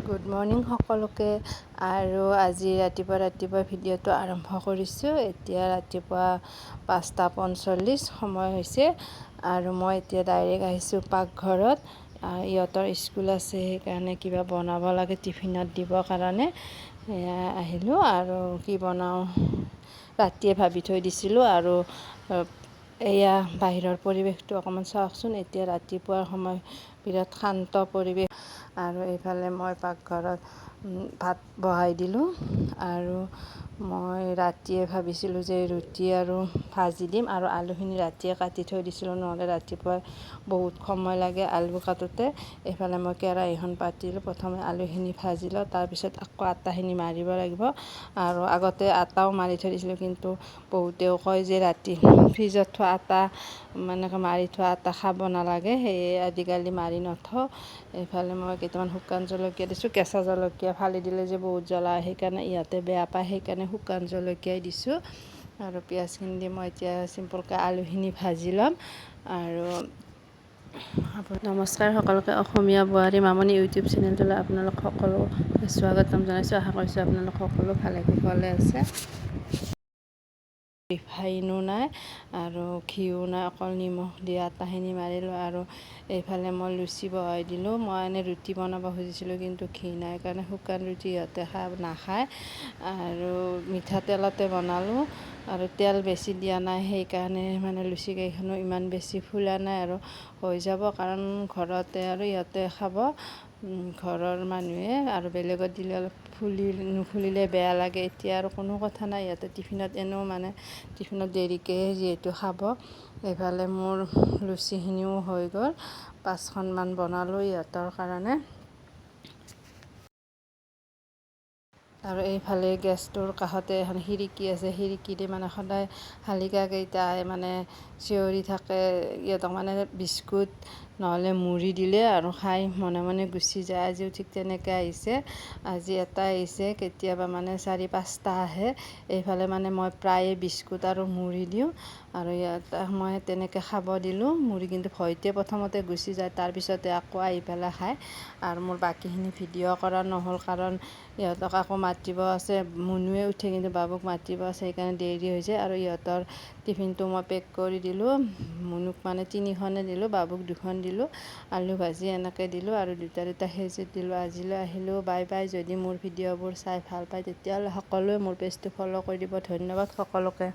Good morning সকলোকে। আৰু আজি ৰাতিপুৱা ভিডিঅ'টো আৰম্ভ কৰিছোঁ। এতিয়া ৰাতিপুৱা 5:45 সময় হৈছে আৰু মই এতিয়া ডাইৰেক্ট আহিছোঁ পাকঘৰত। ইহঁতৰ স্কুল আছে, সেইকাৰণে কিবা বনাব লাগে টিফিনত দিবৰ কাৰণে আহিলোঁ। আৰু কি বনাওঁ ৰাতিয়ে ভাবি থৈ দিছিলোঁ। আৰু এয়া বাহিৰৰ পৰিৱেশটো অকণমান চাওকচোন। এতিয়া ৰাতিপুৱাৰ সময়, বিৰাট শান্ত পৰিৱেশ। আৰু এইফালে মই পাকঘৰত ভাত বহাই দিলোঁ। আৰু মই ৰাতিয়ে ভাবিছিলোঁ যে ৰুটি আৰু ভাজি দিম, আৰু আলুখিনি ৰাতিয়ে কাটি থৈ দিছিলোঁ, নহ'লে ৰাতিপুৱা বহুত সময় লাগে আলু কাটোতে। এইফালে মই কেৰাহীখন পাতিলোঁ, প্ৰথমে আলুখিনি ভাজি লওঁ, তাৰপিছত আকৌ আটাখিনি মাৰিব লাগিব। আৰু আগতে আটাও মাৰি থৈ দিছিলোঁ, কিন্তু বহুতেও কয় যে ৰাতি ফ্ৰিজত থোৱা আটা, মানে মাৰি থোৱা আটা খাব নালাগে, সেয়ে আজিকালি মাৰি নথওঁ। এইফালে মই কেইটামান শুকান জলকীয়া দিছোঁ। কেঁচা জলকীয়া ফালি দিলে যে বহুত জ্বলা, সেইকাৰণে ইহঁতে বেয়া পায়, সেইকাৰণে শুকান জলকীয়াই দিছোঁ। আৰু পিঁয়াজখিনি দি মই এতিয়া চিম্পুলকৈ আলুখিনি ভাজি ল'ম। আৰু নমস্কাৰ সকলোকে। অসমীয়া বোৱাৰী মামনি ইউটিউব চেনেলটোলৈ আপোনালোক সকলোকে স্বাগতম জনাইছোঁ। আশা কৰিছোঁ আপোনালোক সকলো ভালে কুশলে আছে। ৰিফাইনো নাই আৰু ঘিউ নাই, অকল নিমখ দি আটাখিনি মাৰিলোঁ। আৰু এইফালে মই লুচি বহাই দিলোঁ। মই এনেই ৰুটি বনাব খুজিছিলোঁ, কিন্তু ঘি নাই কাৰণে শুকান ৰুটি ইহঁতে নাখায়। আৰু মিঠাতেলতে বনালোঁ, আৰু তেল বেছি দিয়া নাই, সেইকাৰণে মানে লুচি কেইখনো ইমান বেছি ফুলা নাই, আৰু হৈ যাব, কাৰণ ঘৰতে আৰু ইহঁতে খাব, ঘৰৰ মানুহে। আৰু বেলেগত দিলে অলপ নুফুলিলে বেয়া লাগে। এতিয়া আৰু কোনো কথা নাই, ইহঁতে টিফিনত এনেও মানে টিফিনত দেৰিকৈ যিহেতু খাব। এইফালে মোৰ লুচিখিনিও হৈ গ'ল, 5খনমান বনালোঁ ইহঁতৰ কাৰণে। আৰু এইফালে গেছটোৰ কাষতে এখন খিৰিকী আছে, খিৰিকীৰে মানে সদায় শালিকাকেইটাই মানে চিঞৰি থাকে। ইহঁতক মানে বিস্কুট নহ'লে মুড়ি দিলে আৰু খাই মনে মনে গুচি যায়। আজিও ঠিক তেনেকৈ আহিছে। আজি এটা আহিছে, কেতিয়াবা মানে 4-5টা আহে। এইফালে মানে মই প্ৰায়ে বিস্কুট আৰু মুড়ি দিওঁ, আৰু ইহঁতক মই তেনেকৈ খাব দিলোঁ মুড়ি, কিন্তু ভয়তে প্ৰথমতে গুচি যায়, তাৰপিছতে আকৌ আহি পেলাই খায়। আৰু মোৰ বাকীখিনি ভিডিঅ' কৰা নহ'ল, কাৰণ ইহঁতক আকৌ মাতিব আছে। মুনুৱে উঠে, কিন্তু বাবুক মাতিব আছে, সেইকাৰণে দেৰি হৈছে। আৰু ইহঁতৰ টিফিনটো মই পেক কৰি দিলোঁ। মুনুক মানে 3খনে দিলোঁ, বাবুক 2খন দিলোঁ। আলু ভাজি এনেকৈ দিলোঁ, আৰু দুটা খেজুৰ দিলোঁ। আজিলৈ আহিলোঁ, বাই বাই। যদি মোৰ ভিডিঅ'বোৰ চাই ভাল পায়, তেতিয়াহ'লে সকলোৱে মোৰ পেজটো ফ'ল' কৰি দিব। ধন্যবাদ সকলোকে।